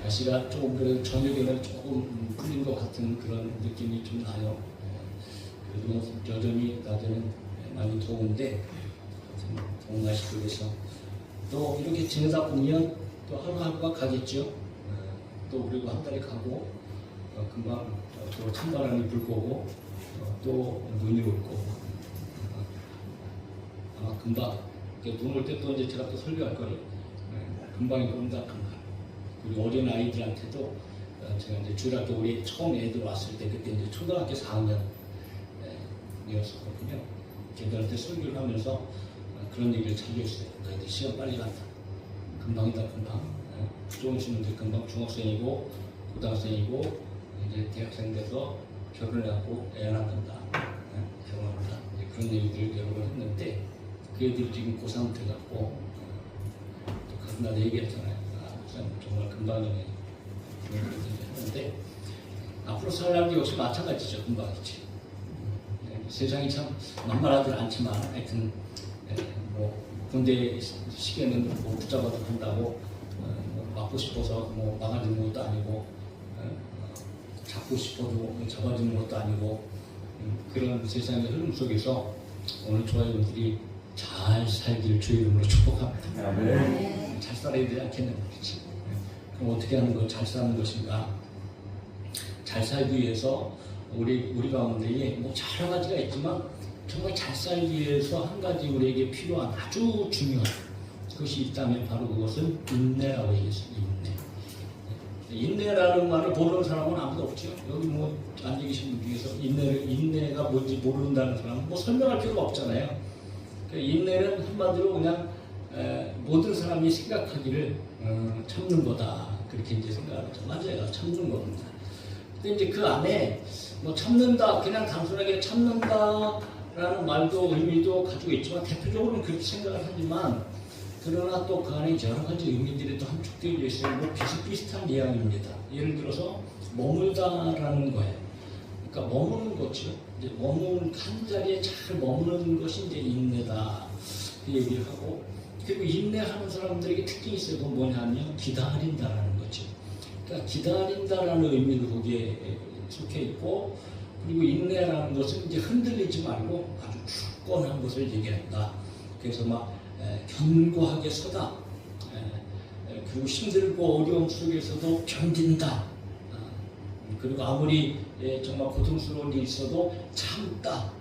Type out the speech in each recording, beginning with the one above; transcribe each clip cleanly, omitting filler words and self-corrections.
날씨가 조금 그래도 저녁에는 조금 풀린 것 같은 그런 느낌이 좀 나요. 그래도 여전히 낮에는 많이 더운데 더운 날씨 속에서 또 이렇게 지내다 보면 또 하루하루가 가겠죠. 또 그리고 한 달이 가고 금방 또 찬바람이 불 거고 또 눈이 올 거고 아마 금방 눈 올 때 또 이제 제가 또 설교할 거예요. 금방이 옵니다. 금방. 그리고 어린 아이들한테도 제가 이제 주일학교 우리 처음 애들 왔을 때 그때 이제 초등학교 4학년이었었거든요. 걔들한테 설교를 하면서 그런 얘기를 자주 했어요. 너희들 시간 빨리 간다. 금방이다 금방. 좀 있으면 이제 금방 중학생이고 고등학생이고 이제 대학생 돼서 결혼하고 애 낳는다. 결혼한다. 그런 얘기들을 여러 번 했는데 그 애들이 지금 고3 돼갖고 또 같은 날 얘기했잖아요. 정말 금방이네. 그런 얘기를 했는데 앞으로 살라는 게 역시 마찬가지죠. 금방이지. 세상이 참 만만하지 않지만 하여튼 뭐 군대 시계는 뭐 붙잡아도 간다고 맞고 싶어서 뭐 막아주는 것도 아니고 잡고 싶어도 잡아주는 것도 아니고 그런 세상의 흐름 속에서 오늘 저희들이 잘 살기를 주의 이름으로 축복합니다. 네. 잘 살아야 되지 않겠는 말이지. 그럼 어떻게 하는 거 잘 사는 것인가? 잘 살기 위해서 우리 가운데에 뭐 여러 가지가 있지만 정말 잘 살기 위해서 한 가지 우리에게 필요한 아주 중요한 것이 있다면 바로 그것은 인내라고 얘기했습니다. 인내라는 말을 모르는 사람은 아무도 없죠. 여기 뭐 앉아 계신 분 중에서 인내가 뭔지 모른다는 사람은 뭐 설명할 필요가 없잖아요. 인내는 한마디로 그냥 모든 사람이 생각하기를 참는 거다. 그렇게 이제 생각하죠. 맞아요. 참는 겁니다. 근데 이제 그 안에 뭐 참는다, 그냥 단순하게 참는다라는 말도 의미도 가지고 있지만 대표적으로는 그렇게 생각을 하지만 그러나 또 그 안에 여러 가지 의미들이 또 함축되어 있어요. 뭐 비슷비슷한 이야기입니다. 예를 들어서 머물다라는 거예요. 그러니까 머무는 거죠. 이제 한 자리에 잘 머무는 것이 이제 인내다. 그 얘기를 하고 그리고 인내하는 사람들에게 특징이 있어요. 그건 뭐냐면 기다린다라는 거죠. 그러니까 기다린다라는 의미도 거기에 속해 있고 그리고 인내라는 것은 이제 흔들리지 말고 아주 굳건한 것을 얘기한다. 그래서 막 견고하게 서다. 그리고 힘들고 어려움 속에서도 견딘다. 그리고 아무리 정말 고통스러운 일이 있어도 참다.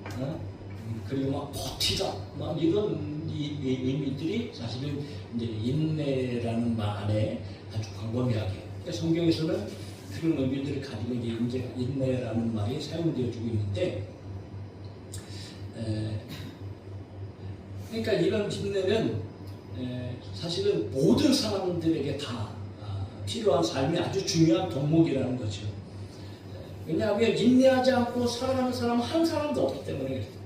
그리고 막 버티다. 막 이런 의미들이 사실은 이제 인내라는 말 안에 아주 광범위하게. 그러니까 성경에서는 그런 의미들을 가지고 이제 인내라는 말이 사용되어지고 있는데, 그러니까 이런 인내는 사실은 모든 사람들에게 다 필요한 삶의 아주 중요한 덕목이라는 거죠. 왜냐하면 인내하지 않고 살아가는 사람은 한 사람도 없기 때문에 그래요.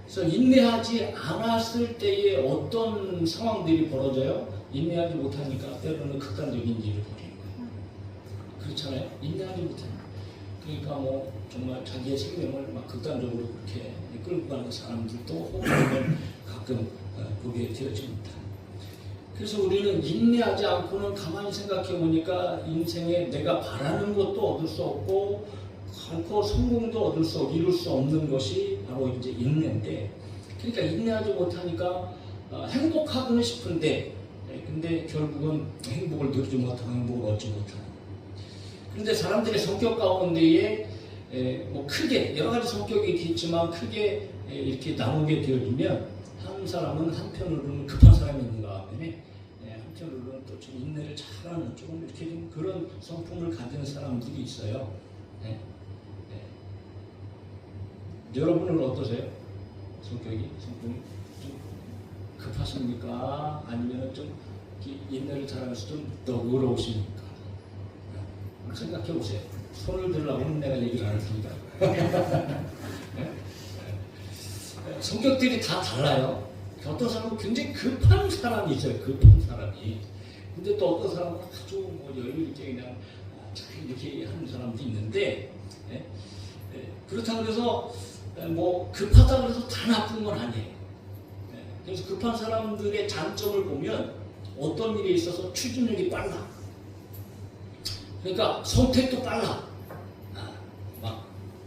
그래서 인내하지 않았을 때에 어떤 상황들이 벌어져요? 인내하지 못하니까 때로는 극단적인 일을 벌이는 거예요. 그렇잖아요? 인내하지 못하니까. 그러니까 뭐 정말 자기의 생명을 막 극단적으로 그렇게 끌고 가는 사람들도 혹은 가끔 보게 되어집니다. 그래서 우리는 인내하지 않고는 가만히 생각해 보니까 인생에 내가 바라는 것도 얻을 수 없고 결코 성공도 얻을 수 없고 이룰 수 없는 것이 바로 이제 인내인데, 그러니까 인내하지 못하니까 행복하고는 싶은데 근데 결국은 행복을 누리지 못하고 행복을 얻지 못하는. 그런데 사람들의 성격 가운데에 뭐 크게 여러 가지 성격이 있겠지만 크게 이렇게 나누게 되어지면 한 사람은 한편으로는 급한 사람이 있는가 하면 한편으로는 또 좀 인내를 잘하는 조금 이렇게 좀 그런 성품을 가진 사람들이 있어요. 여러분은 어떠세요? 성품이 좀 급하십니까? 아니면 좀 인내를 잘하면서 좀 너그러우십니까? 생각해 보세요. 손을 들라고는 내가 얘기를 안 할 테니까. 성격들이 다 달라요. 어떤 사람은 굉장히 급한 사람이 있어요. 급한 사람이. 근데 또 어떤 사람은 아주 뭐 여유 있게 그냥 잘 이렇게 하는 사람도 있는데, 그렇다고 해서 뭐 급하다고 해서 다 나쁜 건 아니에요. 그래서 급한 사람들의 장점을 보면 어떤 일에 있어서 추진력이 빨라. 그러니까 선택도 빨라.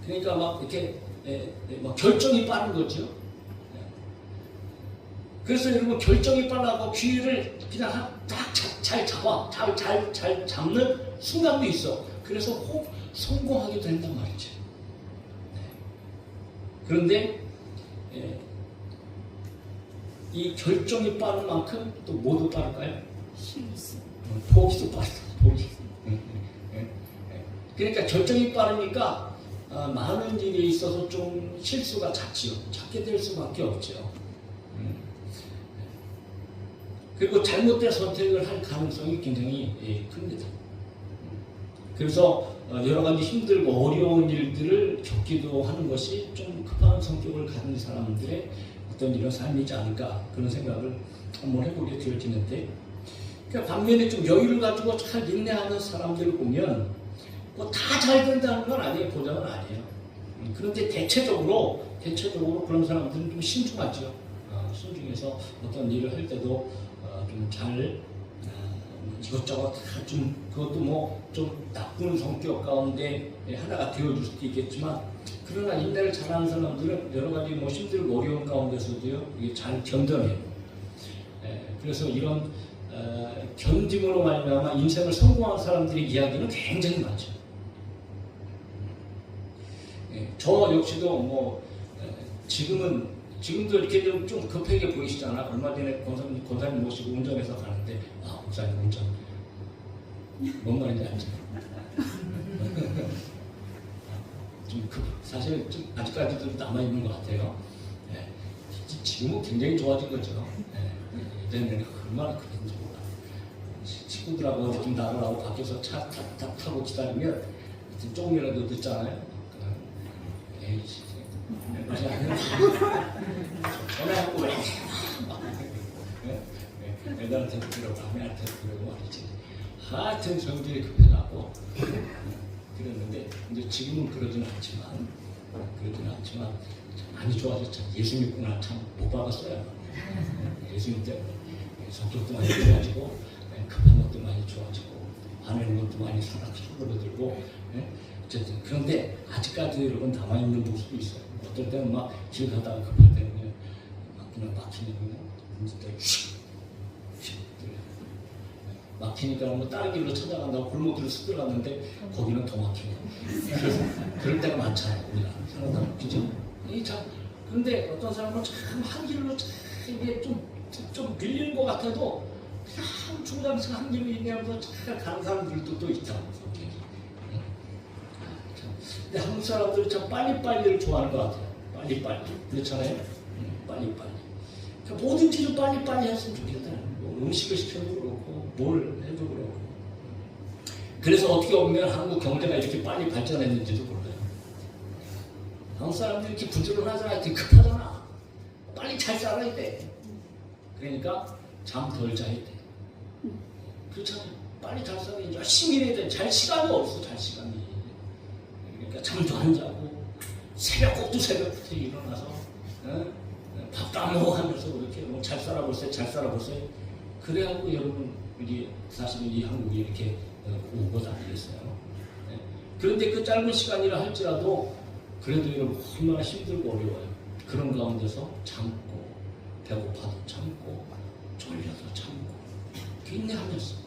그러니까 막 이렇게 막 결정이 빠른 거죠. 그래서 여러분 결정이 빨라고 기회를 그냥 딱 잘 잡아, 잘 잡는 순간도 있어. 그래서 꼭 성공하게 된단 말이죠. 그런데 이 결정이 빠른 만큼 또 뭐도 빠를까요? 포기도 빠르다. 포기. 그러니까 결정이 빠르니까 많은 일에 있어서 좀 실수가 잦지요. 잦게 될 수밖에 없죠. 그리고 잘못된 선택을 할 가능성이 굉장히 큽니다. 그래서 여러 가지 힘들고 어려운 일들을 겪기도 하는 것이 좀 급한 성격을 가진 사람들의 어떤 이런 삶이지 않을까 그런 생각을 한번 해보게 되어지는데, 그러니까 반면에 좀 여유를 가지고 잘 인내하는 사람들을 보면 뭐 다 잘 된다는 건 아니에요. 보장은 아니에요. 그런데 대체적으로 그런 사람들은 좀 신중하죠. 신중해서 어떤 일을 할 때도 좀 잘 이것저것 다 좀 그것도 뭐 좀 나쁜 성격 가운데 하나가 되어줄 수도 있겠지만, 그러나 인내를 잘하는 사람들은 여러 가지 뭐 힘들고 어려운 가운데서도요 이게 잘 견뎌내요. 그래서 이런 견딤으로 말미암아 인생을 성공한 사람들의 이야기는 굉장히 많죠. 저 역시도 뭐 지금도 이렇게 좀 급하게 보이시잖아. 얼마 전에 권사님 모시고 운전해서 가는데, 목사님 운전 뭔 말인지 알죠? 좀 사실 좀 아직까지도 남아있는 것 같아요. 지금은 굉장히 좋아진 거죠. 예전에는 얼마나 그랬는지 몰라. 친구들하고 어디 좀 나가라고 밖에서 차 타고 기다리면 조금이라도 늦잖아요. 에이, 전화하고 왜? 애들한테도 그러고 아내한테도 그러고 말이지. 하여튼 성질이 급해가고 그랬는데, 이제 지금은 그러지는 않지만 많이 좋아졌죠. 예수 믿구나 참 못 받았어요. 예수 믿 때문에 성격도 많이 좋아지고, 급한 것도 많이 좋아지고, 화내는 것도 많이 사그러들고. 어쨌든 그런데 아직까지 여러분 남아있는 모습이 있어요. 어떨 때는 막 길 가다가 급할 때는 그냥 막히면 진짜 막히니까 뭐 다른 길로 찾아간다고 골목길로 쑥 들어갔는데 거기는 더 막히고. 그래서 그럴 때가 많잖아요. 우리가 사람 그죠? 그런데 어떤 사람은 참 한 길로 이게 좀 밀리는 것 같아도 참 중간에서 한 길로 인내하면서 잘 가는 사람들도 또 있다고. 근데 한국 사람들은 참 빨리빨리를 좋아하는 것 같아요. 빨리빨리. 그렇잖아요? 빨리빨리. 그러니까 뭐든지 좀 빨리빨리 했으면 좋겠다. 뭐 음식을 시켜도 그렇고, 뭘 해도 그렇고. 그래서 어떻게 보면 한국 경제가 이렇게 빨리 발전했는지도 몰라요. 한국 사람들이 이렇게 부지런하잖아. 이렇게 급하잖아. 빨리 잘 살아야 돼. 그러니까 잠 덜 자야 돼. 그렇잖아요. 빨리 잘 살아야 돼. 열심히 일해야 돼. 잘 시간이 없어. 잘 시간이. 그러니까 잠도 안 자고 꼭두 새벽부터 일어나서 밥도 안 먹어 하면서 그렇게 뭐 잘 살아보세요. 그래갖고 여러분 이게 사실은 이 한국이 이렇게 온 것 아니겠어요? 그런데 그 짧은 시간이라 할지라도 그래도 여러분 얼마나 힘들고 어려워요. 그런 가운데서 참고, 배고파도 참고, 졸려도 참고, 인내하면서.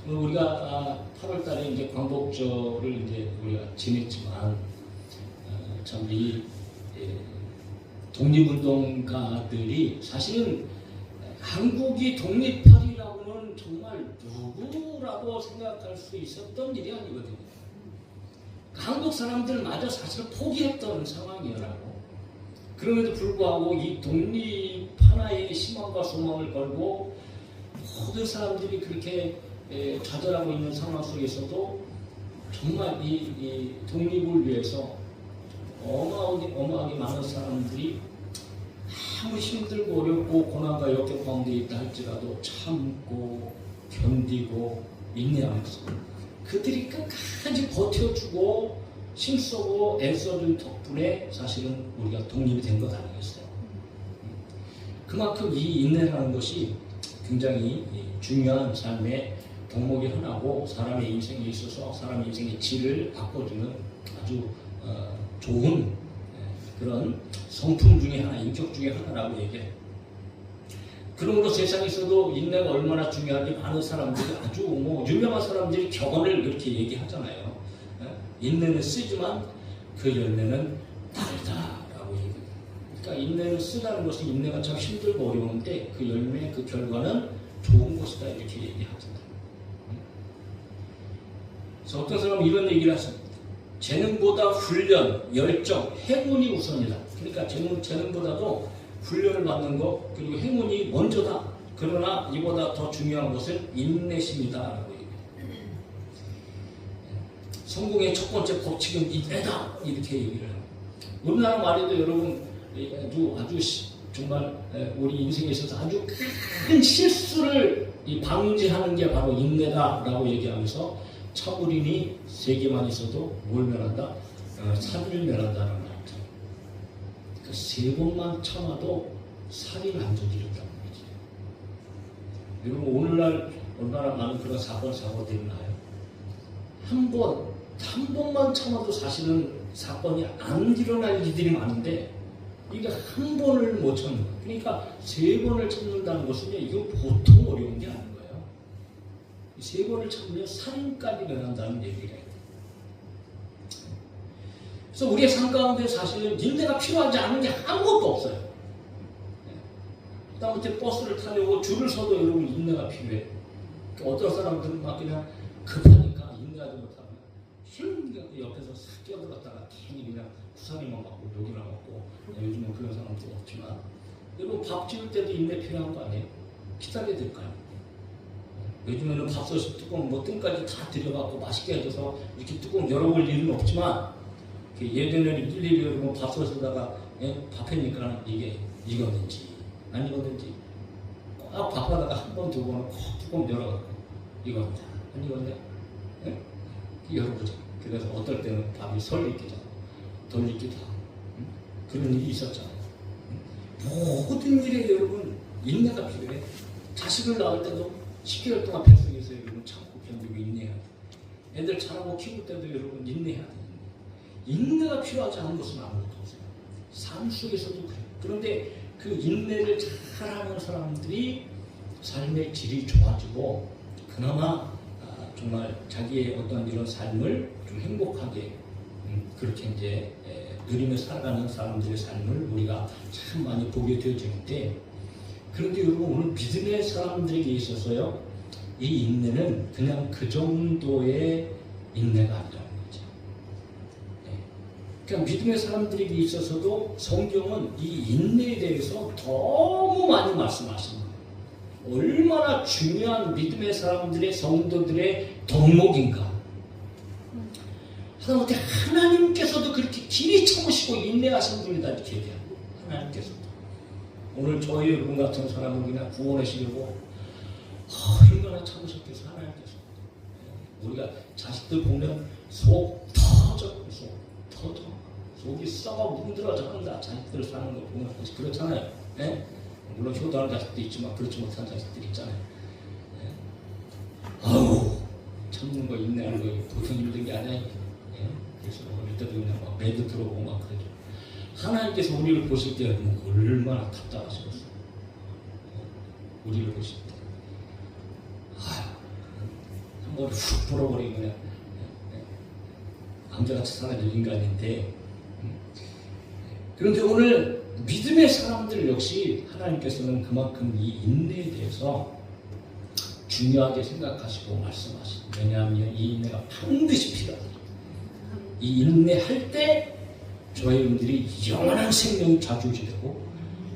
우리가 8월 달에 이제 광복절을 이제 우리가 지냈지만, 참 이 독립운동가들이 사실은 한국이 독립하리라고는 정말 누구라도 생각할 수 있었던 일이 아니거든요. 한국 사람들마저 사실 포기했던 상황이라고. 그럼에도 불구하고 이 독립 하나의 희망과 소망을 걸고 모든 사람들이 그렇게 좌절하고 있는 상황 속에서도 정말 이 독립을 위해서 어마어마하게 많은 사람들이 아무리 힘들고 어렵고 고난과 역경 가운데 있다 할지라도 참고 견디고 인내하면서 그들이 끝까지 버텨주고 힘쓰고 애써준 덕분에 사실은 우리가 독립이 된 것 아니겠어요? 그만큼 이 인내라는 것이 굉장히 중요한 삶의 덕목이 하나고 사람의 인생에 있어서 사람의 인생의 질을 바꿔주는 아주 좋은 그런 성품 중에 하나, 인격 중에 하나라고 얘기해요. 그러므로 세상에서도 인내가 얼마나 중요한지 많은 사람들이 아주 유명한 사람들이 격언을 그렇게 얘기하잖아요. 인내는 쓰지만 그 열매는 달다라고 얘기해요. 그러니까 인내를 쓰다는 것은 인내가 참 힘들고 어려운데 그 열매, 그 결과는 좋은 것이다 이렇게 얘기하잖아요. 그래서 어떤 사람은 이런 얘기를 하십니다. 재능보다 훈련, 열정, 행운이 우선이다. 그러니까 재능보다도 훈련을 받는 것 그리고 행운이 먼저다. 그러나 이보다 더 중요한 것은 인내심이다라고 얘기해요. 성공의 첫 번째 법칙은 인내다 이렇게 얘기를 해요. 우리나라 말에도 여러분 아주 정말 우리 인생에 있어서 아주 큰 실수를 방지하는 게 바로 인내다라고 얘기하면서 차부린이 3개만 있어도 뭘 멸한다? 살을 멸한다는 말이죠. 그러니까 3번만 참아도 살이 안 저지른다는 거지. 여러분 오늘날 얼마나 많은 그런 사고들이 나요? 한 번만 참아도 사실은 사건이 안 일어날 일들이 많은데 이게 한 번을 못 참는 거예요. 그러니까 3번을 참는다는 것은 이거 보통 어려운 게 아닌 거예요. 3번을 참으면 살인까지 면한다는 얘기가 있어요. 그래서 우리의 삶 가운데 사실은 인내가 필요하지 않은 게 아무것도 없어요. 하다못해 버스를 타려고 줄을 서도 여러분 인내가 필요해. 어떤 사람들은 막 그냥 급하니까 인내하지 못하면 힘들게 옆에서 싹 끼어들었다가 괜히 그냥 구상이만 맞고 욕이나 먹고 요즘은 그런 사람도 없지만 여러분 밥 지을 때도 인내 필요한 거 아니에요? 기다려야 될까요? 요즘에는 밥솥 뚜껑 뜬까지 다 들여갖고 맛있게 해줘서 이렇게 뚜껑 열어볼 일은 없지만 예전에는 일일이 여러분 밥솥에다가 밥해니까 이게 익었는지 안 익었는지 꼭 밥하다가 한 번 두 번은 콕 뚜껑 열어갖고 익었는지 안 익었네? 열어보자. 그래서 어떨 때는 밥이 설익기도 하고 덜 익기도 하고 그런 일이 있었잖아요. 모든 일에 여러분 인내가 필요해. 자식을 낳을 때도 10개월 동안 뱃속에서 여러분 참고 견디고 인내해야 돼. 애들 자라고 키울 때도 여러분 인내해야 돼. 인내가 필요하지 않은 것은 아무것도 없어요. 삶 속에서도 그래요. 그런데 그 인내를 잘하는 사람들이 삶의 질이 좋아지고 그나마 정말 자기의 어떤 이런 삶을 좀 행복하게 그렇게 이제 누리며 살아가는 사람들의 삶을 우리가 참 많이 보게 되어지는데 그런데 여러분 오늘 믿음의 사람들에게 있어서요 이 인내는 그냥 그 정도의 인내가 아니라는 거죠. 그러니까 믿음의 사람들에게 있어서도 성경은 이 인내에 대해서 너무 많이 말씀하십니다. 얼마나 중요한 믿음의 사람들의 성도들의 덕목인가. 하다못해 하나님께서도 그렇게 길이 참으시고 인내하신 분이다 이렇게 얘기하고 하나님께서도 오늘 저희 여러분 같은 사람을 그냥 구원하시려고 얼마나 참으셨겠어 하나님께서. 우리가 자식들 보면 속 터져 속이 썩어 문드러져 한다. 자식들 사는 거 보면 그렇잖아요. 네? 물론 효도하는 자식도 있지만 그렇지 못한 자식들 있잖아요. 네? 아우 참는 거 인내하는 거 보통 힘든 게 아니야. 네? 그래서 어릴 때도 그냥 막 매도 들어오고 막 그러죠. 하나님께서 우리를 보실 때 얼마나 답답하시겠어요. 우리를 보실 때 한 번에 훅 불어버리고 그냥 강자같이 사라질 인간인데 그런데 오늘 믿음의 사람들 역시 하나님께서는 그만큼 이 인내에 대해서 중요하게 생각하시고 말씀하십니다. 왜냐하면 이 인내가 반드시 필요하다. 이 인내할 때 저희 분들이 영원한 생명이 좌지우지되고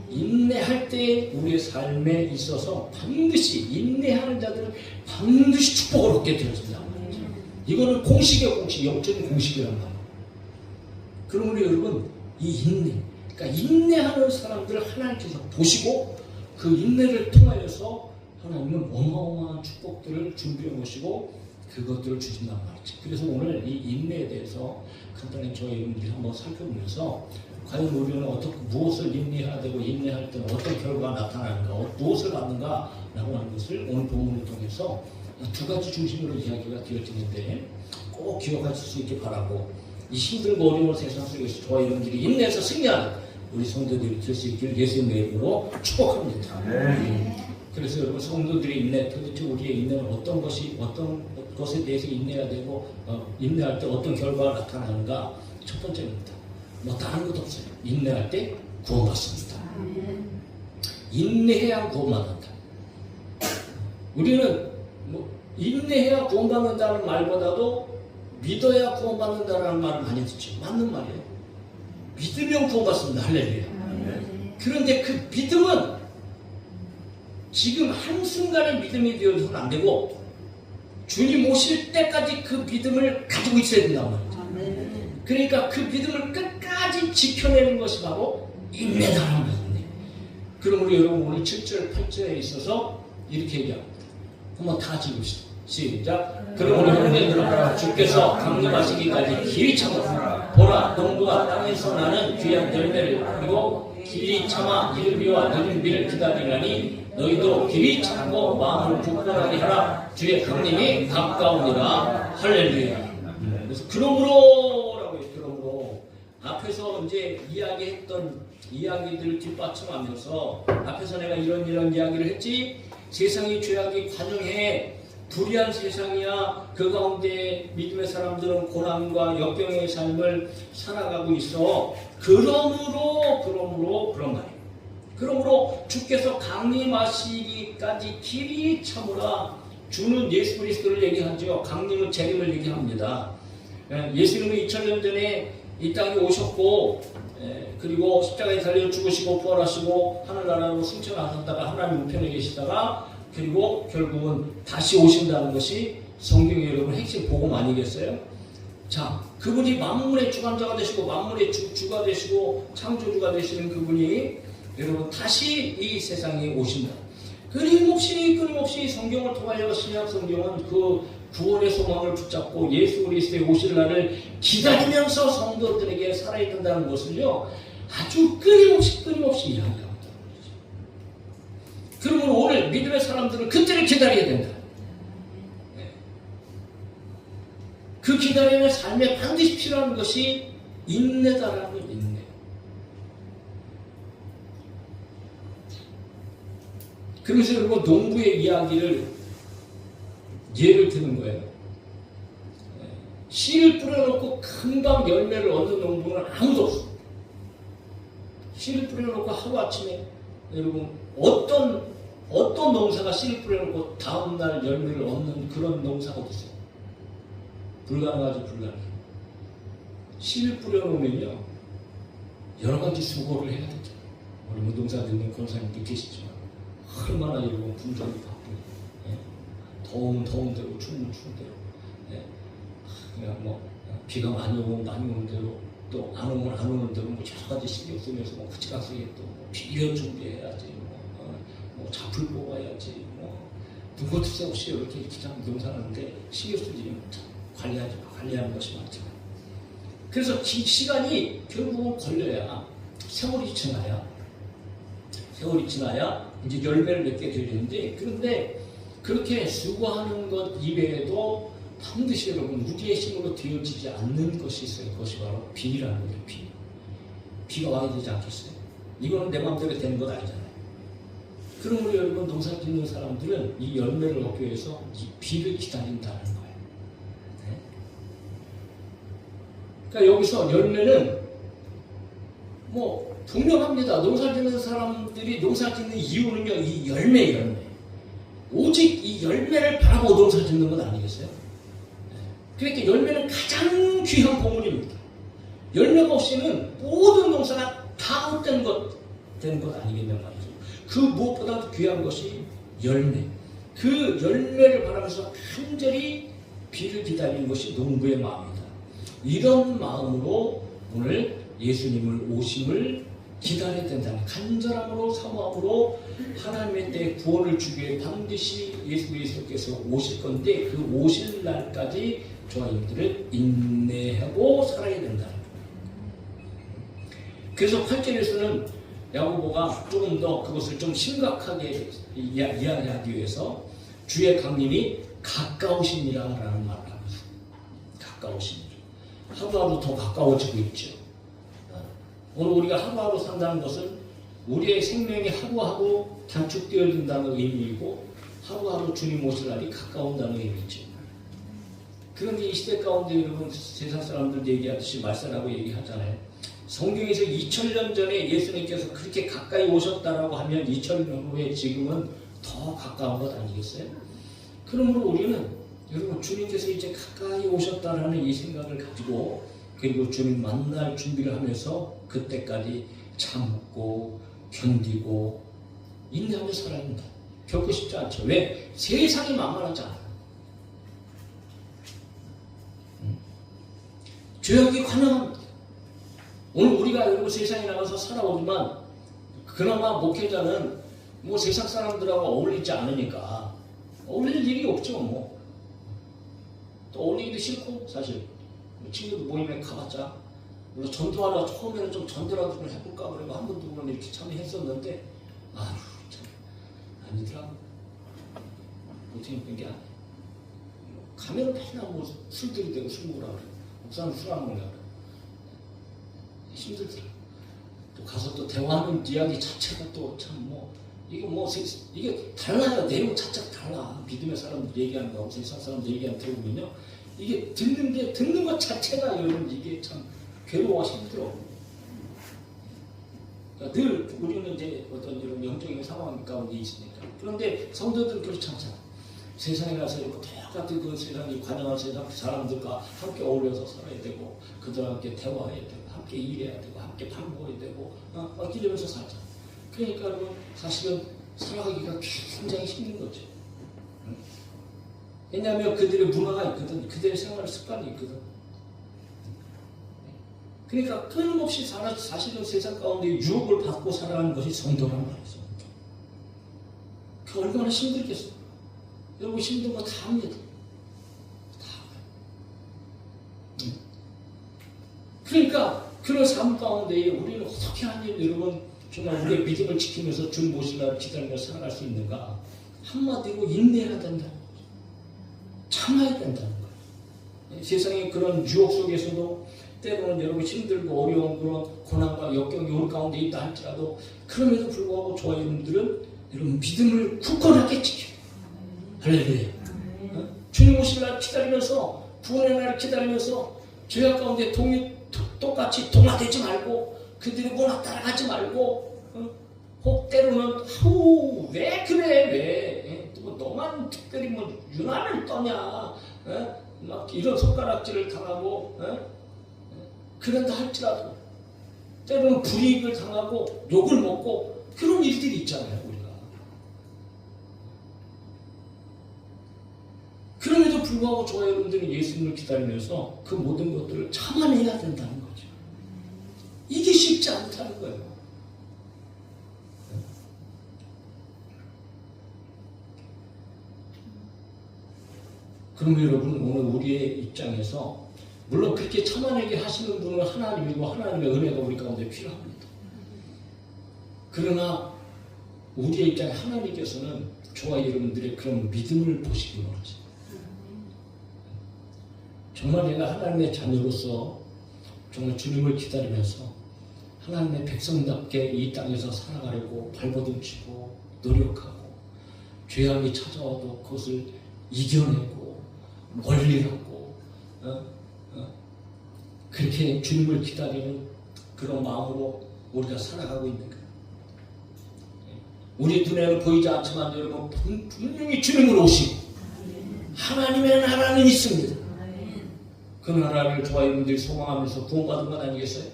인내할 때 우리의 삶에 있어서 반드시 인내하는 자들은 반드시 축복을 얻게 되어진다. 이거는 공식이에요. 공식, 영적인 공식이란 말이에요. 그러므로 여러분 이 인내, 그러니까 인내하는 사람들을 하나님께서 보시고 그 인내를 통하여서 하나님은 어마어마한 축복들을 준비해 놓으시고 그것들을 주신단 말이죠. 그래서 오늘 이 인내에 대해서 간단히 저희 여러분들이 한번 살펴보면서 과연 우리는 무엇을 인내해야 되고 인내할 때는 어떤 결과가 나타나는가, 무엇을 받는가 라고 하는 것을 오늘 본문을 통해서 두 가지 중심으로 이야기가 되어지는데 꼭 기억하실 수 있게 바라고, 이 힘들고 어려운 세상 속에서 저와 여러분들이 인내해서 승리하는 우리 성도들이 될 수 있기를 예수님의 이름으로 축복합니다. 그래서 여러분, 성도들의 인내, 도대체 우리의 인내는 어떤 것에 대해서 인내해야 되고 인내할 때 어떤 결과가 나타나는가. 첫 번째입니다. 뭐 다른 것도 없어요. 인내할 때 구원받습니다. 인내해야 구원받는다. 우리는 뭐 인내해야 구원받는다는 말보다도 믿어야 구원받는다는 말을 많이 듣죠. 맞는 말이에요. 믿으면 구원받습니다. 할렐루야. 그런데 그 믿음은 지금 한순간의 믿음이 되어서는 안 되고 주님 오실 때까지 그 믿음을 가지고 있어야 된단 말이죠. 그러니까 그 믿음을 끝까지 지켜내는 것이 바로 인내다라는 말입니다. 그러므로 여러분, 오늘 7절 8절에 있어서 이렇게 얘기합니다. 한번 다 읽읍시다. 시작. 그러므로 형제들아, 주께서 강림하시기까지 길이 참아 보라, 농부가 땅에서 나는 귀한 열매를 그리고 길이 참아 이르비와 늦은 비를 기다리라니 너희도 길이 참고 마음을 굳건하게 하라. 주의 강림이 가까우니라. 할렐루야. 그래서 그러므로라고 해요. 그러므로 앞에서 이제 이야기했던 이야기들을 뒷받침하면서 앞에서 내가 이런 이야기를 했지. 세상이 죄악이 관영해 불의한 세상이야. 그 가운데 믿음의 사람들은 고난과 역경의 삶을 살아가고 있어. 그러므로 그런 말이에요. 그러므로 주께서 강림하시기까지 길이 참으라. 주는 예수 그리스도를 얘기하죠. 강림은 재림을 얘기합니다. 예수님은 2000년 전에 이 땅에 오셨고, 그리고 십자가에 달려 죽으시고 부활하시고 하늘나라로 승천하셨다가 하나님 우편에 계시다가 그리고 결국은 다시 오신다는 것이 성경의 여러분 핵심 복음 아니겠어요? 자, 그분이 만물의 주관자가 되시고 만물의 주가 되시고 창조주가 되시는 그분이 여러분 다시 이 세상에 오신다. 끊임없이 성경을 통하여 신약 성경은 그 구원의 소망을 붙잡고 예수 그리스도의 오실 날을 기다리면서 성도들에게 살아야 된다는 것을요, 아주 끊임없이 이야기합니다. 그러면 오늘 믿음의 사람들은 그때를 기다려야 된다. 그 기다림의 삶에 반드시 필요한 것이 인내다라는 거예요. 인내. 그래서 여러분, 농부의 이야기를 예를 드는 거예요. 씨를 뿌려놓고 금방 열매를 얻는 농부는 아무도 없어. 씨를 뿌려놓고 하루아침에 여러분 어떤 농사가 씨를 뿌려놓고 다음날 열매를 얻는 그런 농사가 어딨어요? 불가능하죠. 불가능해. 씨를 뿌려놓으면요 여러 가지 수고를 해야 되죠. 우리 농사 짓는 권사님도 계시지만 얼마나 여러분 분전이 바쁘고, 더우면 더운 대로, 추우면 추운 대로, 그냥 뭐 비가 많이 오면 많이 오는 대로, 또 안 오면 안 오는 대로 뭐 여러 가지 신경 쓰면서 뭐 그치가스에 또 비료 준비해야지, 뭐 잡풀 뽑아야지, 뭐 누구도 새 없이 이렇게 그냥 농사하는데 신경 쓰지 못하 관리하는 것이 많지만, 그래서 시간이 결국은 걸려야 세월이 지나야 이제 열매를 맺게 되는데, 그런데 그렇게 수고하는 것 이외에도 반드시 여러분 우리의 힘으로 되어지지 않는 것이 있어요. 그것이 바로 비라는 거예요. 비가 와야 되지 않겠어요? 이거는 내 마음대로 되는 것 아니잖아요. 그러므로 여러분 농사 짓는 사람들은 이 열매를 얻기 위해서 이 비를 기다린다는 거예요. 네? 그러니까 여기서 열매는 뭐 분명합니다. 농사 짓는 사람들이 농사 짓는 이유는요, 이 열매. 오직 이 열매를 바라고 농사 짓는 건 아니겠어요? 그러니까 열매는 가장 귀한 보물입니다. 열매가 없이는 모든 농사가 다 헛된 것 아니겠냐 말이죠. 그 무엇보다도 귀한 것이 열매. 그 열매를 바라면서 간절히 비를 기다리는 것이 농부의 마음이다. 이런 마음으로 오늘 예수님을 오심을 기다려야 된다는 간절함으로 사모함으로 하나님의 때 구원을 주기 위해 반드시 예수 그리스도께서 오실 건데, 그 오실 날까지 저희들을 인내하고 살아야 된다는 거예요. 그래서 8절에서는 야고보가 조금 더 그것을 좀 심각하게 이야기하기 위해서 주의 강림이 가까우시니라라는 말을 합니다. 가까우시니. 하루하루 더 가까워지고 있죠. 오늘 우리가 하루하루 산다는 것은 우리의 생명이 하루하루 단축되어진다는 의미이고 하루하루 주님 오실 날이 가까운다는 의미죠. 그런데 이 시대 가운데 여러분 세상 사람들 얘기하듯이 말살하고 얘기하잖아요. 성경에서 2000년 전에 예수님께서 그렇게 가까이 오셨다라고 하면 2000년 후에 지금은 더 가까운 것 아니겠어요? 그러므로 우리는 여러분 주님께서 이제 가까이 오셨다라는 이 생각을 가지고 그리고 주님 만날 준비를 하면서 그때까지 참고 견디고 인내하며 살아야 한다. 결코 쉽지 않죠. 왜? 세상이 만만하지 않아요. 죄악이 관영합니다. 오늘 우리가 여러분 세상에 나가서 살아오지만 그나마 목회자는 뭐 세상 사람들하고 어울리지 않으니까 어울릴 일이 없죠. 뭐. 또 어울리기도 싫고 사실 친구들 모임에 가봤자 물론 전도하러 처음에는 좀 전도라도 좀 해볼까 그러고 한 번도 그런 이렇게 참여했었는데 아휴 참 아니더라고. 어떻게 된 게 아니야. 가면은 맨날 뭐 술 들이대고 술 먹으라 그래. 목사는 술 안 먹으라 그래. 힘들더라. 또 가서 또 대화하는 이야기 자체가 또 참 뭐 이게 뭐 이게 달라요. 내용 자체가 달라. 믿음의 사람들 얘기하는 거하고 세상 사람들 얘기하는 대부분요. 이게 듣는 것 자체가 여러분 이게 참 괴로워 힘들어. 그러니까 늘 우리는 이제 어떤 이런 영적인 상황 가운데 있으니까. 그런데 성도들은 그렇지 않잖아. 세상에 가서 똑같은 그 세상이 관영한 세상 사람들과 함께 어울려서 살아야 되고 그들과 함께 대화해야 되고 함께 일해야 되고 함께 밥 먹어야 되고 이러면서 살자. 그러니까 여러분 사실은 살아가기가 굉장히 힘든 거죠. 왜냐하면 그들의 문화가 있거든. 그들의 생활 습관이 있거든. 그러니까 끊임없이 사실은 세상 가운데 유혹을 받고 살아가는 것이 성도란 말이죠. 그 얼마나 힘들겠어. 여러분 힘든 거 다 합니다. 다. 그러니까 그런 삶 가운데 우리는 어떻게 하면 여러분 정말 우리의 믿음을 지키면서 주님 모실 날 기다리며 살아갈 수 있는가? 한마디로 인내해야 된다는 거죠. 참아야 된다는 거예요. 세상의 그런 유혹 속에서도 때로는 여러분 힘들고 어려운 그런 고난과 역경이 올 가운데 있다 할지라도 그럼에도 불구하고 저와 여러분들은 여러분 믿음을 굳건하게 지켜요. 할렐루야. 주님 오실 날 기다리면서 구원의 날을 기다리면서 죄악 가운데 똑같이 동화되지 말고 그들의 문화 따라가지 말고 혹 때로는 왜 그래 왜 뭐 너만 특별히 뭐 유난을 떠냐 막 이런 손가락질을 당하고 그런다 할지라도 때로는 불이익을 당하고 욕을 먹고 그런 일들이 있잖아요 우리가. 그럼에도 불구하고 저와 여러분들은 예수님을 기다리면서 그 모든 것들을 참아내야 된다는 거죠. 이게 쉽지 않다는 거예요. 그럼 여러분 오늘 우리의 입장에서 물론 그렇게 참아내게 하시는 분은 하나님이고 하나님의 은혜가 우리 가운데 필요합니다. 그러나 우리의 입장에 하나님께서는 저와 여러분들의 그런 믿음을 보시기 원하죠. 정말 내가 하나님의 자녀로서 정말 주님을 기다리면서 하나님의 백성답게 이 땅에서 살아가려고 발버둥치고 노력하고 죄악이 찾아와도 그것을 이겨내고 멀리하고 그렇게 주님을 기다리는 그런 마음으로 우리가 살아가고 있는 거예요. 우리 눈에는 보이지 않지만 여러분 분명히 주님을 오시고 하나님의 나라는 있습니다. 그 나라를 저와 여러분들이 소망하면서 구원받은 것 아니겠어요?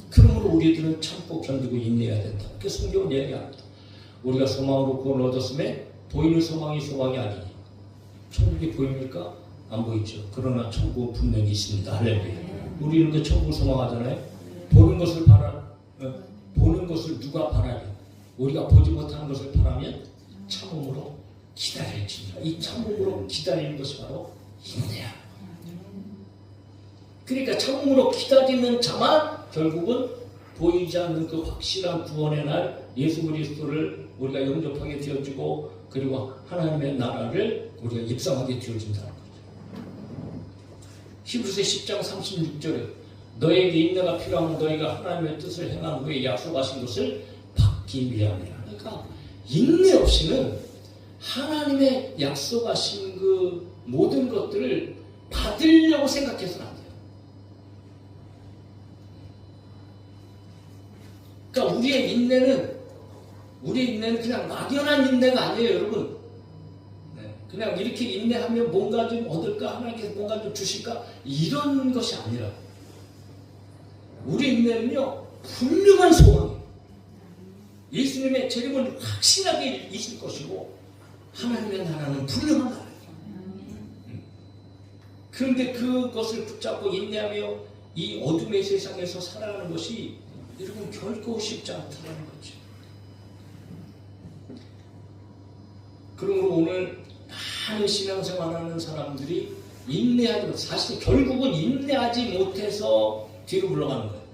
그러므로 우리들은 참고 견디고 인내해야 된다. 그 성경은 얘기합니다. 우리가 소망으로 구원을 얻었음에 보이는 소망이 아니니 천국이 보입니까? 안 보이죠. 그러나 천국은 분명히 있습니다. 할렐루야. 우리는 그 천국을 소망하잖아요. 보는 것을 누가 바라냐? 우리가 보지 못하는 것을 바라면 참음으로 기다릴지니라. 이 참음으로 기다리는 것이 바로 인내야. 그러니까 참음으로 기다리는 자만 결국은 보이지 않는 그 확실한 구원의 날 예수 그리스도를 우리가 영접하게 되어지고 그리고 하나님의 나라를 우리가 입성하게 되어진다는 거죠. 히브리서 10장 36절에 너에게 인내가 필요하면 너희가 하나님의 뜻을 행한 후에 약속하신 것을 받기 위함이라. 그러니까 인내 없이는 하나님의 약속하신 그 모든 것들을 받으려고 생각해서는 안 돼요. 그러니까 우리의 인내는 그냥 막연한 인내가 아니에요, 여러분. 그냥 이렇게 인내하면 뭔가 좀 얻을까, 하나님께서 뭔가 좀 주실까, 이런 것이 아니라 우리 인내는요 분명한 소망이에요. 예수님의 재림은 확실하게 있을 것이고 하나님의 나라는 분명한 나라예요. 그런데 그것을 붙잡고 인내하며 이 어둠의 세상에서 살아가는 것이 여러분 결코 쉽지 않다는 거죠. 그러므로 오늘 많은 신앙생활하는 사람들이 사실 결국은 인내하지 못해서 뒤로 물러가는 거예요.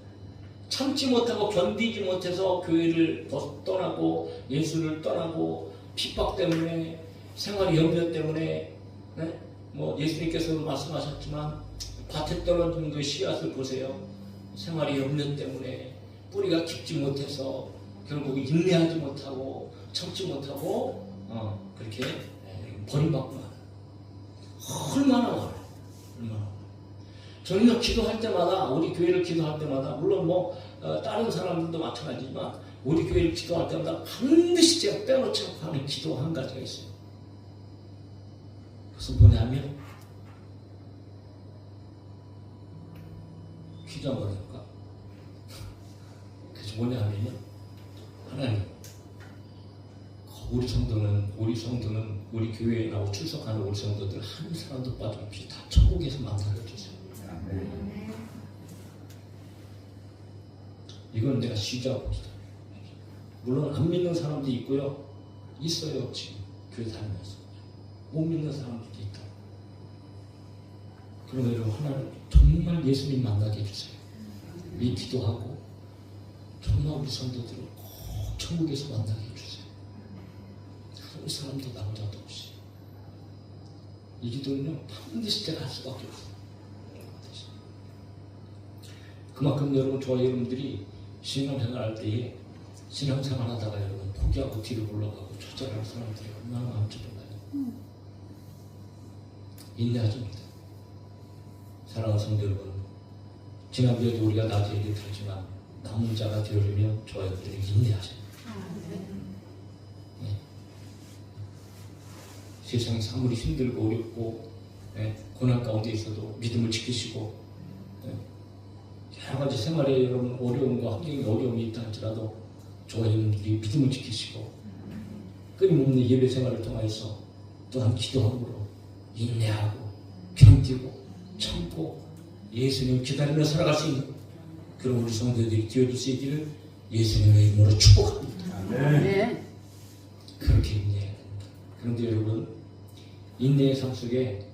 참지 못하고 견디지 못해서 교회를 떠나고 예수를 떠나고 핍박 때문에 생활의 염려 때문에 예수님께서 말씀하셨지만 밭에 떨어진 그 씨앗을 보세요. 생활의 염려 때문에 뿌리가 깊지 못해서 결국 인내하지 못하고 참지 못하고 그렇게 버림받고 말아요. 얼마나 많아요. 저희는 기도할 때마다 우리 교회를 기도할 때마다 물론 다른 사람들도 마찬가지지만 우리 교회를 기도할 때마다 반드시 제가 빼놓지 않고 하는 기도 한 가지가 있어요. 그것은 뭐냐면 기도 한번 해볼까? 그것이 뭐냐면요, 하나님, 우리 성도는 우리 교회에 나오고 출석하는 우리 성도들 한 사람도 빠짐없이 다 천국에서 만나게 해주세요. 이건 내가 시작하고 있다. 물론 안 믿는 사람도 있고요, 있어요. 지금 교회 다니면서 못 믿는 사람들도 있다. 그러면 여러분, 하나님 정말 예수님 만나게 해주세요. 이 기도하고 정말 우리 성도들을 꼭 천국에서 만나게 해주세요. 한 사람도 남자도 없이. 이 기도는요 반드시 제가 할 수밖에 없어요. 그만큼 여러분, 저와 여러분들이 신앙생활 할 때에 신앙생활 하다가 여러분 포기하고 뒤로 물러가고 좌절하는 사람들이 얼마나 많은지 몰라요. 인내하십니다. 사랑하는 성도 여러분, 지난주에도 우리가 낮에 얘기 들었지만 남은 자가 되어주면 저와 여러분들이 인내하십니다. 세상이 아무리 힘들고 어렵고 고난 가운데 있어도 믿음을 지키시고 여러 가지 생활에 여러분 어려움과 환경에 어려움이 있다 할지라도 저와 여러분들이 믿음을 지키시고 끊임없는 예배 생활을 통해서 또한 기도함으로 인내하고 견디고 참고 예수님 기다리며 살아갈 수 있는 그런 우리 성도들이 되어줄 수 있기를 예수님의 이름으로 축복합니다. 네. 그렇게 인내해야 됩니다. 그런데 여러분, 인내의 삶 속에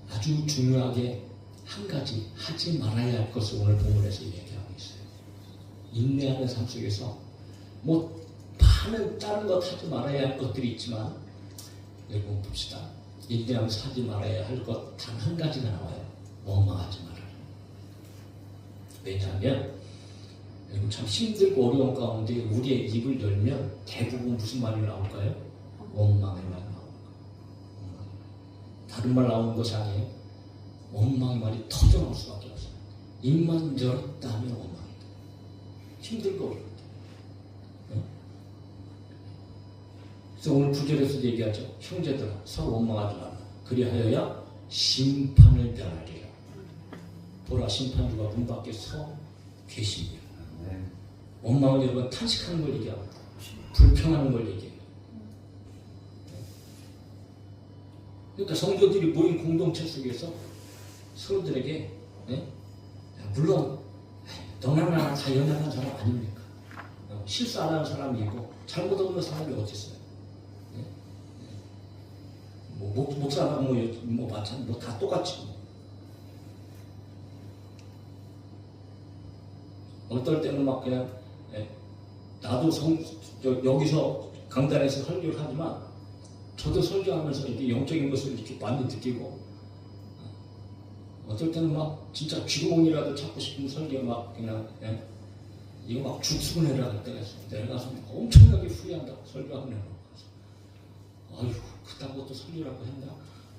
아주 중요하게 한 가지 하지 말아야 할 것을 오늘 본문에서 얘기하고 있어요. 인내하는 삶 속에서 많은 다른 것 하지 말아야 할 것들이 있지만 여러분 봅시다. 인내하면서 하지 말아야 할 것 단 한 가지가 나와요. 원망하지 말아라. 왜냐하면 여러분 참 힘들고 어려운 가운데 우리의 입을 열면 대부분 무슨 말이 나올까요? 원망의 말이 나옵니다. 다른 말 나오는 것이 아니에요. 원망의 말이 터져나올 수밖에 없어요. 입만 열었다 하면 원망이다. 힘들고 어려울 때. 그래서 오늘 9절에서 얘기하죠. 형제들아 서로 원망하지 마라. 그리하여야 심판을 면하리라. 보라, 심판주가 문 밖에 서 계십니다. 원망은 여러분 탄식하는 걸 얘기합니다. 불평하는 걸 얘기해요. 그러니까 성도들이 모인 공동체 속에서 서로들에게 물론 너나 나나 다 연약한 사람 아닙니까? 실수 안 하는 사람이 있고 잘못 없는 사람이 어디 있어요? 목사나 마찬가지 다 똑같지. 어떨 때는 막 그냥 나도 여기서 강단에서 설교를 하지만 저도 설교하면서 이게 영적인 것을 이렇게 많이 느끼고 어떨 때는 막 진짜 쥐구멍이라도 찾고 싶은 설교 막 그냥 이거 막 죽수근해라 할 때가 있어요. 내려가서 엄청나게 후회한다고 설교하는 거. 아이고 그딴 것도 설교라고 했나?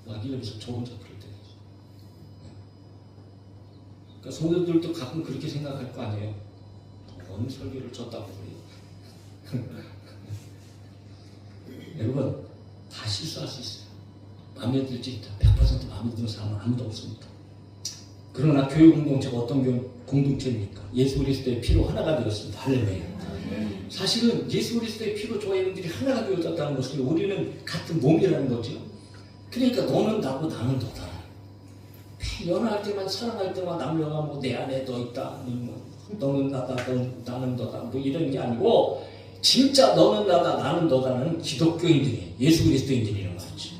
막 이러면서 저 혼자 그럴 때가 있어요. 그러니까 성도들도 가끔 그렇게 생각할 거 아니에요. 어느 설교를 줬다고 그래요. 여러분 다 실수할 수 있어요. 마음에 들지 100% 마음에 드는 사람은 아무도 없습니다. 그러나 교회 공동체가 어떤 공동체입니까? 예수 그리스도의 피로 하나가 되었습니다. 할렐루야. 사실은 예수 그리스도의 피로 저희들이 하나가 되어졌다는 것은 우리는 같은 몸이라는 거죠. 그러니까 너는 나고 나는 너다. 연애할 때만 사랑할 때만 남녀가 뭐 내 안에 너 있다. 너는 나다, 나는 너다. 뭐 이런 게 아니고 진짜 너는 나다, 나는 너다는 기독교인들이 예수 그리스도인들이란 말이죠.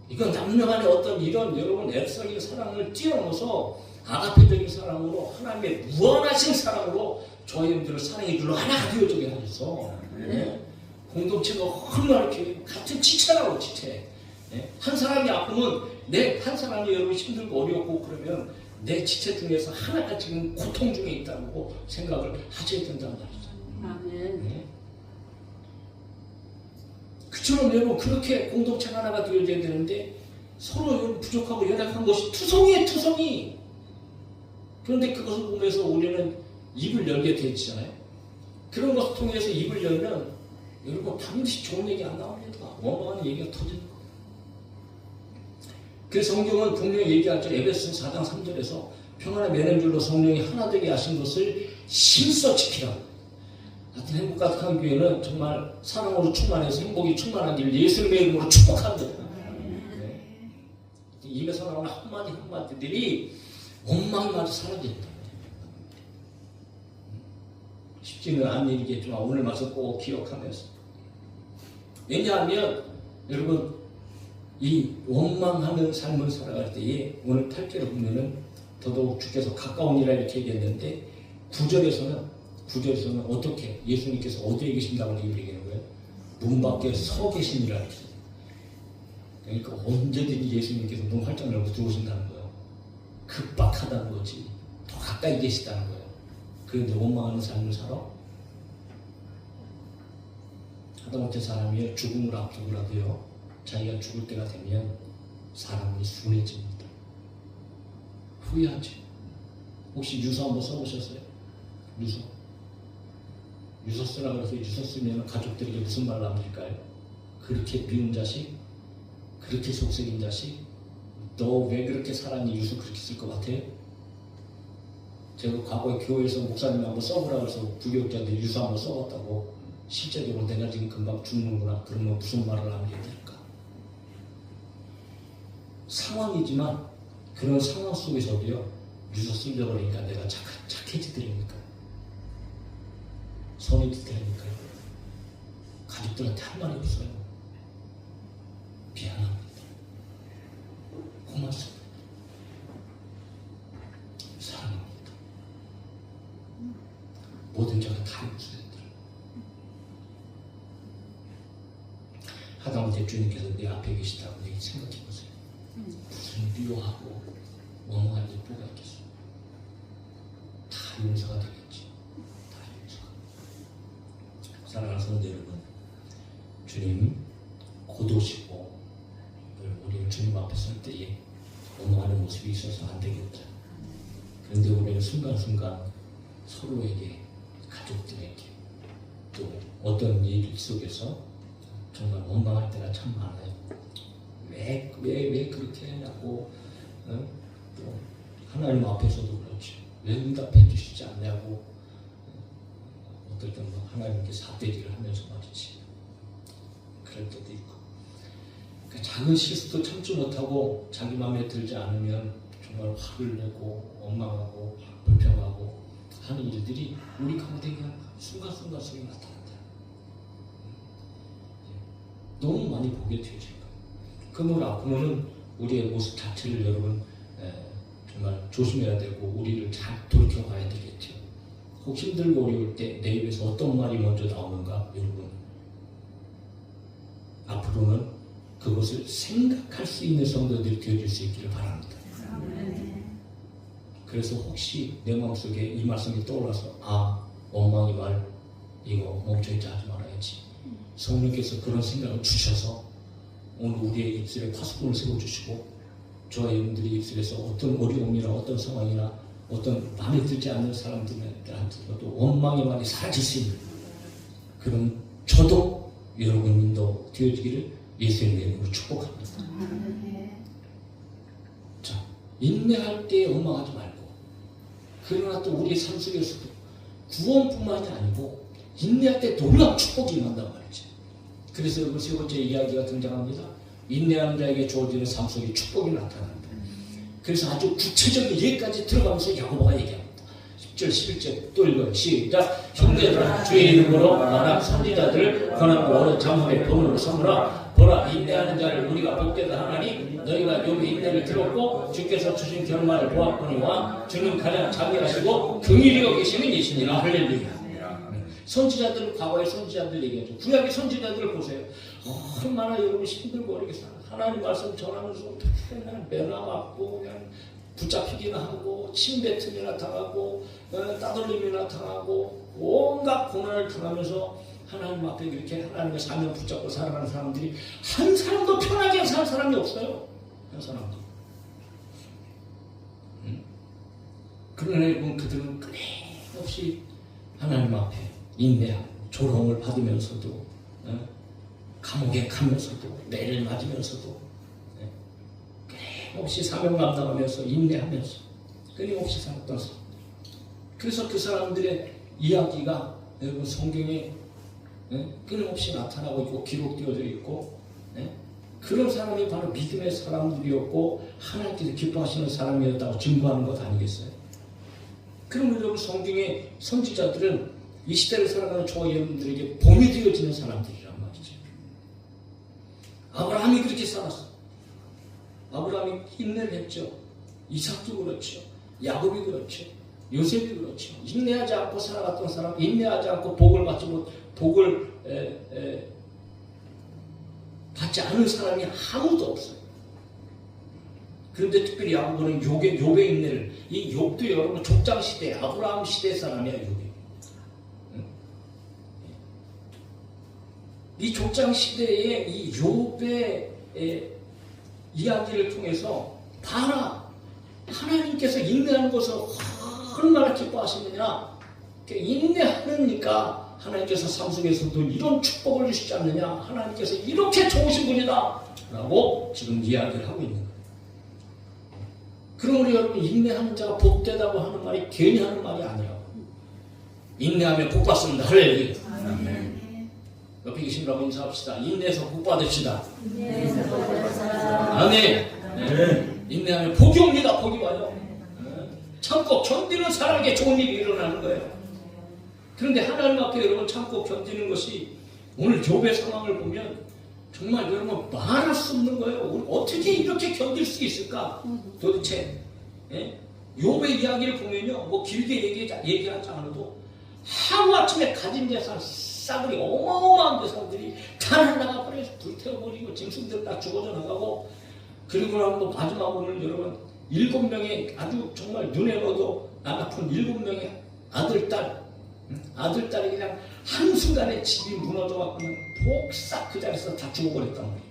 이건 남녀 간의 어떤 이런 여러분 애석인 사랑을 뛰어넘어서 아가페적인 사랑으로 하나님의 무한하신 사랑으로 저희들을 사랑의 줄로 하나가 되어지게 하셔서 공동체가 얼마나 이렇게 같은 지체라고 지체. 한 사람이 아프면 한 사람이 여러분 힘들고 어렵고 그러면 내 지체 중에서 하나가 지금 고통 중에 있다고 생각을 하셔야 된다는 말이죠. 아멘. 그처럼 여러분 그렇게 공동체 하나가 되어져야 되는데 서로 여러분 부족하고 연약한 것이 투성이에요, 투성이. 그런데 그것을 보면서 우리는 입을 열게 되잖아요. 그런 것을 통해서 입을 열면 여러분 반드시 좋은 얘기 안 나옵니다. 원망하는 얘기가 터지는 거예요. 그래서 성경은 분명히 얘기하죠. 에베소서 4장 3절에서 평안의 매는 줄로 성령이 하나 되게 하신 것을 힘써 지키라고. 하여튼 행복 가득한 교회는 정말 사랑으로 충만해서 행복이 충만한 일 예수님의 이름으로 축복합니다. 네. 입에서 나오는 한마디 한마디들이 원망마저 사라진다. 쉽지는 않은 일이겠지만 오늘 말씀 꼭 기억하면서. 왜냐하면 여러분 이 원망하는 삶을 살아갈 때에 오늘 8절을 보면은 더더욱 주께서 가까우니라 이렇게 얘기했는데 9절에서는 어떻게 예수님께서 어디에 계신다고 얘기하는 거예요? 문 밖에 서 계시니라 했어요. 그러니까 언제든지 예수님께서 문 활짝 열고 들어오신다는 거예요. 급박하다는 거지. 더 가까이 계시다는 거예요. 그런데 원망하는 삶을 살아? 하다못해 사람이 죽음을 앞두고라도요. 자기가 죽을 때가 되면 사람이 순해집니다. 후회하지. 혹시 유서 한번 써보셨어요? 유서 쓰라 그래서 유서 쓰면 가족들에게 무슨 말을 남길까요? 그렇게 미운 자식, 그렇게 속썩인 자식, 너 왜 그렇게 살았니? 유서 그렇게 쓸 것 같아요? 제가 과거에 교회에서 목사님 한번 써보라 그래서 부교육자들 유서 한번 써봤다고. 실제적으로 내가 지금 금방 죽는구나. 그러면 무슨 말을 남겨야 될까? 상황이지만 그런 상황 속에서도요. 유서 쓰려고 그러니까 내가 착해지더라니까. 선해지더라니까. 가족들한테 할 말이 없어요. 미안합니다. 고맙습니다. 사랑합니다. 모든 자가 다 용서해드려요. 하다못해 주님께서 내 앞에 계시다고 생각해보세요. 무슨 미워하고 원망할 일 뭐가 있겠어요? 다 용서가 되겠지. 다 용서가. 사랑하는 성도 여러분, 주님 곧 오시고 우리는 주님 앞에 설 때에 원망하는 모습이 있어서 안 되겠다. 그런데 우리는 순간순간 서로에게, 가족들에게 또 어떤 일 속에서 정말 원망할 때가 참 많아요. 왜 그렇게 하냐고, 또 하나님 앞에서도 그렇죠. 왜 응답해 주시지 않냐고, 어떨 때는 하나님께 삿대질을 하면서 말이지. 그럴 때도 있고. 그러니까 작은 실수도 참지 못하고 자기 마음에 들지 않으면 정말 화를 내고 원망하고 불평하고 하는 일들이 우리 가운데 그냥 순간순간 속에 나타난다. 너무 많이 보게 되죠. 그러면 우리의 모습 자체를 여러분 정말 조심해야 되고 우리를 잘 돌이켜 봐야 되겠죠. 혹 힘들고 어려울 때 내 입에서 어떤 말이 먼저 나오는가 여러분 앞으로는 그것을 생각할 수 있는 성도들이 되어줄 수 있기를 바랍니다. 그래서 혹시 내 마음속에 이 말씀이 떠올라서 원망의 말 이거 멈춰있자 하지 말아야지. 성령께서 그런 생각을 주셔서 오늘 우리의 입술에 파수꾼을 세워주시고 저와 여러분들이 입술에서 어떤 어려움이나 어떤 상황이나 어떤 마음에 들지 않는 사람들한테도 원망의 말이 사라질 수 있는 그런 저도 여러분도 되어지기를 예수의 이름으로 축복합니다. 자, 인내할 때 원망하지 말고 그러나 또 우리의 삶 속에서도 구원뿐만이 아니고 인내할 때 놀라운 축복이 임한단 말이죠. 그래서 여러분 세 번째 이야기가 등장합니다. 인내하는 자에게 주어지는 삶 속에 축복이 나타납니다. 그래서 아주 구체적인 예까지 들어가면서 야고보가 얘기합니다. 10절 11절 또 읽어요. 시작. 형제들아 주의 이름으로 마땅 선지자들을 권하고 어른 자문의 본으로 삼으라. 보라 인내하는 자를 우리가 복되다 하나니 너희가 욥의 인내를 들었고 주께서 주신 결말을 보았거니와 주는 가장 자비하시고 긍휼히 여기시는 이시니라. 할렐루야. 선지자들은 과거의 선지자들 얘기하죠. 구약의 선지자들을 보세요. 얼마나 여러분 힘들고 어렵게 살아. 하나님 말씀 전하면서 그냥 매나 맞고 그냥 붙잡히기나 하고 침뱉음이나 당하고 따돌림이나 당하고 온갖 고난을 당하면서 하나님 앞에 이렇게 하나님의 사명 붙잡고 살아가는 사람들이 한 사람도 편하게 살 사람이 없어요. 한 사람도. 그러나 여러분 그들은 끊임없이 하나님 앞에 인내하고 조롱을 받으면서도 감옥에 가면서도 매를 맞으면서도 끊임없이 사명 감당하면서 인내하면서 끊임없이 살았던 사람. 그래서 그 사람들의 이야기가 여러분 성경에 끊임없이 나타나고 있고 기록되어져 있고 그런 사람이 바로 믿음의 사람들이었고 하나님께서 기뻐하시는 사람이었다고 증거하는 것 아니겠어요? 그럼 여러분 성경의 선지자들은 이 시대를 살아가는 저와 여러분들에게 본이 되어지는 사람들이란 말이죠. 아브라함이 그렇게 살았어. 아브라함이 인내를 했죠. 이삭도 그렇죠. 야곱이 그렇죠. 요셉이 그렇죠. 인내하지 않고 살아갔던 사람, 인내하지 않고 복을 받지 않은 사람이 아무도 없어요. 그런데 특별히 야고보는 욥의 인내를, 이 욥도 여러분 족장 시대, 아브라함 시대 사람이야, 욥이. 이 족장 시대의 이 욥의 이야기를 통해서 봐라, 하나님께서 인내하는 것을 얼마나 기뻐하시느냐. 인내하니까 하나님께서 삶 속에서도 이런 축복을 주시지 않느냐. 하나님께서 이렇게 좋으신 분이다 라고 지금 이야기를 하고 있는 거예요. 그럼 우리 여러분 인내하는 자가 복되다고 하는 말이 괜히 하는 말이 아니에요. 인내하면 복 받습니다. 할렐루야. 옆에 계신 분하고 인사합시다. 인내해서 복 받읍시다. 아멘. 인내하면 복이 옵니다. 복이 와요. 참고 견디는 사람에게 좋은 일이 일어나는 거예요. 그런데 하나님 앞에 여러분 참고 견디는 것이 오늘 욥의 상황을 보면 정말 여러분 말할 수 없는 거예요. 어떻게 이렇게 견딜 수 있을까? 도대체 욥의 이야기를 보면요, 뭐 길게 얘기하지 않아도 하루아침에 가진 재산 싸그리 어마어마한 재산들이 다 날아가버려서 불태워버리고 짐승들 다 죽어져 나가고, 그리고 나면 또 마지막으로는 여러분 7명의 아주 정말 눈에 넣어도 안 아픈 7명의 아들딸이 그냥 한순간에 집이 무너져갖고 그냥 폭삭 그 자리에서 다 죽어버렸단 말이에요.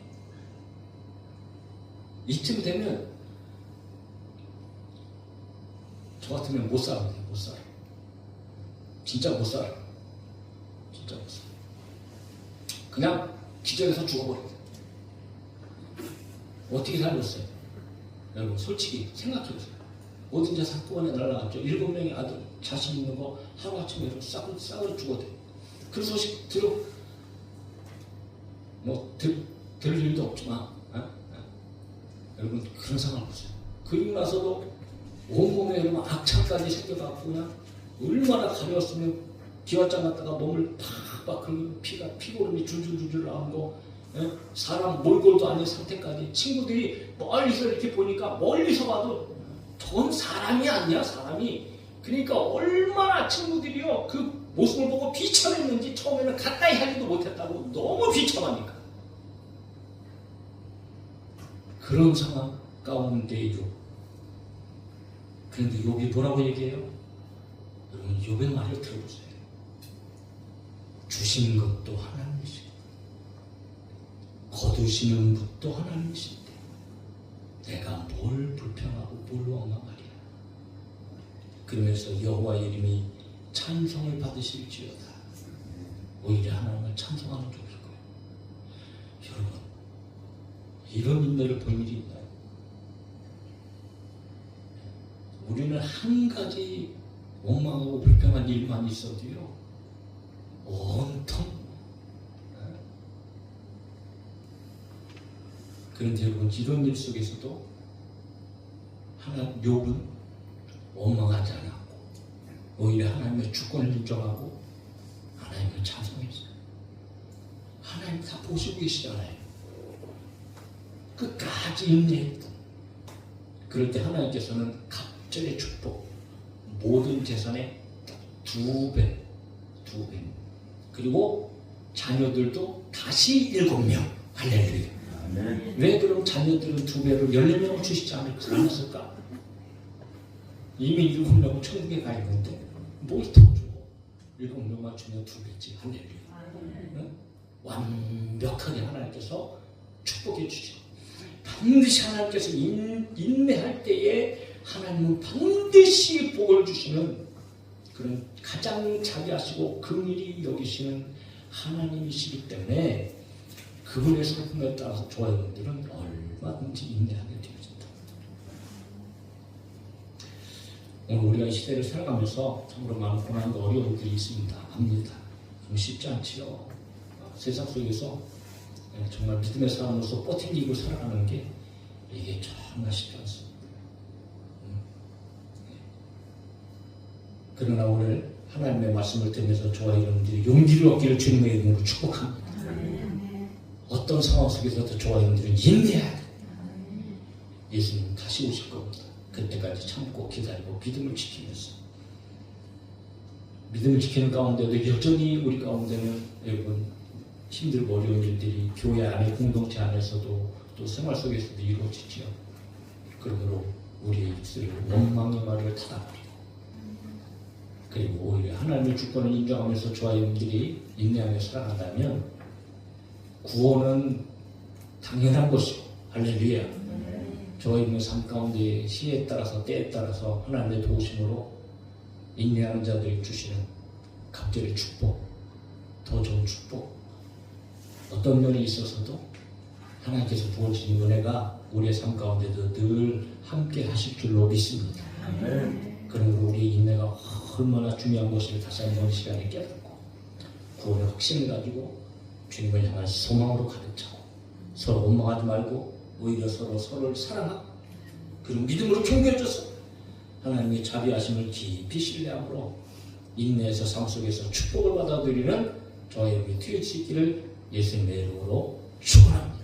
이쯤 되면 저 같으면 못 살아. 진짜 못 살아. 그냥 기절해서 죽어버렸어요. 어떻게 살렸어요? 여러분 솔직히 생각해보세요. 모든 재산 한꺼번에 날아갔죠. 7명의 아들 자식 있는 거 하루아침에 싸그리 죽어대. 그 소식 들을 일도 없지만 여러분 그런 상황을 보세요. 그리고 나서도 온몸에 여러분 악창까지 생겨갖고 그냥 얼마나 가려웠으면 기왓장 갔다가 몸을 팍 긁으면 피고름이 줄줄줄줄 나오고, 사람 몰골도 아닌 상태까지. 친구들이 멀리서 이렇게 보니까 멀리서 봐도 저건 사람이 아니야. 사람이 그러니까 얼마나 친구들이요 그 모습을 보고 비참했는지 처음에는 가까이 하지도 못했다고 너무 비참하니까. 그런 상황 가운데요. 그런데 욥이 뭐라고 얘기해요? 여러분 욥의 말을 들어보세요. 주시는 것도 하나님이시고 거두시는 것도 하나님이신데 내가 뭘 불평하고 뭘 원망하리라. 그러면서 여호와의 이름이 찬송을 받으실지어다. 오히려 하나님을 찬송하는 쪽일 거예요. 여러분 이런 인내를 본 일이 있나요? 우리는 한 가지 원망하고 불평한 일만 있어도요 온통. 그런데 여러분 이런 일 속에서도 욥은 원망하지 않았고 오히려 하나님의 주권을 인정하고 하나님을 찬송했어요. 하나님 다 보시고 계시잖아요. 끝까지 인내했던. 그럴 때 하나님께서는 갑절의 축복, 모든 재산의 2배, 그리고 자녀들도 다시 7명. 할렐루야. 왜 그럼 자녀들은 2배로 14명을 주시지 않았을까? 이미 7명은 천국에 가 있는데 뭘 더 주고 7명만 주면 2배지. 할렐루야. 완벽하게 하나님께서 축복해 주시고 반드시 하나님께서 인내할 때에 하나님은 반드시 복을 주시는 그런 가장 자비하시고 긍휼히 여기시는 하나님이시기 때문에 그분의 성품에 따라서 좋아요들은 얼마든지 인내하게 되어진다. 오늘 우리가 이 시대를 살아가면서 참으로 많은 고난과 어려움들이 있습니다. 압니다. 좀 쉽지 않지요. 세상 속에서 정말 믿음의 사람으로서 버티고 살아가는 게 이게 정말 쉽지 않습니다. 그러나 오늘 하나님의 말씀을 들으면서 저와 여러분들이 용기를 얻기를 주님의 이름으로 축복합니다. 어떤 상황 속에서도 저와 여러분들은 인내해야 돼. 예수님 다시 오실 겁니다. 그때까지 참고 기다리고 믿음을 지키면서 믿음을 지키는 가운데도 여전히 우리 가운데는 여러분 힘들고 어려운 일들이 교회 안에 공동체 안에서도 또 생활 속에서도 이루어지지요. 그러므로 우리의 입술을 원망의 말을 닫아버리고 그리고 오히려 하나님의 주권을 인정하면서 저와 여러분들이 인내하며 살아간다면 구원은 당연한 것이고 할렐루야. 저와 있는 삶 가운데 시에 따라서 때에 따라서 하나님의 도우심으로 인내하는 자들이 주시는 갑절의 축복, 더 좋은 축복, 어떤 면에 있어서도 하나님께서 부어주신 은혜가 우리의 삶 가운데도 늘 함께 하실 줄로 믿습니다. 그러므로 우리의 인내가 얼마나 중요한 것을 다시 한번 시간에 깨닫고 구원의 확신을 가지고 주님을 향한 소망으로 가득 차고 서로 원망하지 말고 오히려 서로를 사랑하고 그리고 믿음으로 경배해줘서 하나님의 자비하심을 깊이 신뢰함으로 인내에서 삶 속에서 축복을 받아들이는 저와 여러분이 되어질 수 있기를 예수님의 이름으로 축원합니다.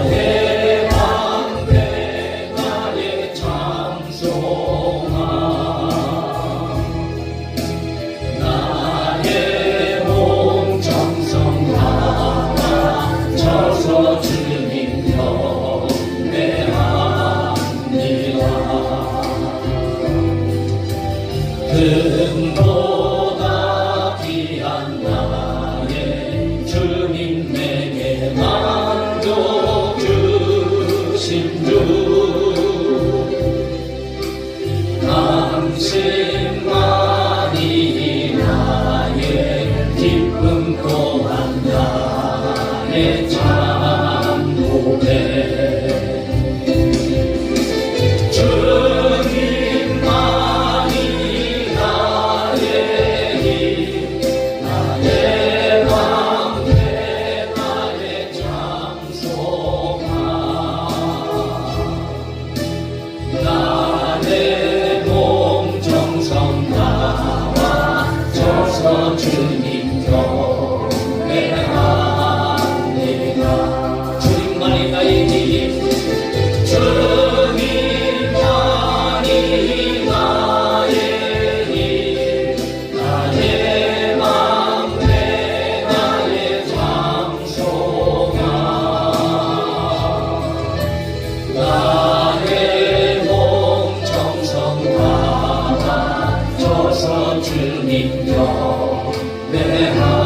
나의 방패 나의 자 주님여 내 하나님